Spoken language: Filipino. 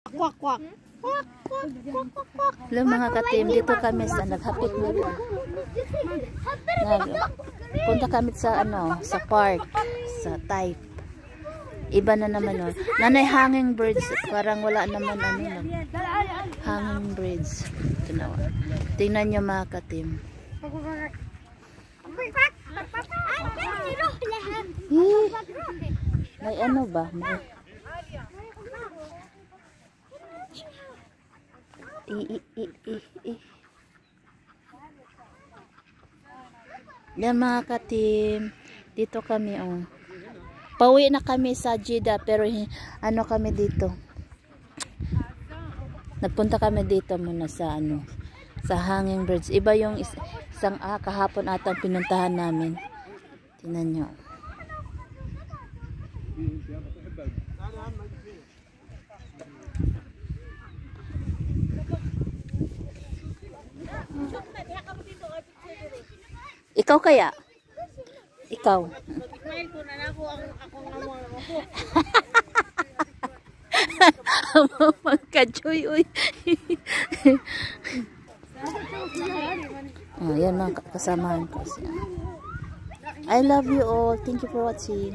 Kwak, kwak. Kwak, kwak, kwak, kwak, kwak. Hello mga ka-team, dito kami sa naghapit na punta kami sa sa park, sa type. Iba na naman oh. Nanay hanging birds, parang wala naman hanging birds. Ito na. Tingnan niyo mga ka-team. May ano ba? Yan mga ka-team, dito kami oh. Pauwi na kami sa Jeddah pero ano kami dito. Nagpunta kami dito muna sa sa Hanging Birds. Iba yung isang kahapon atang pinuntahan namin. Tingnan nyo. Ikaw kaya? Ikaw. Magka-joy, uy. Oh, yan mga kasamahan ko. I love you all. Thank you for watching.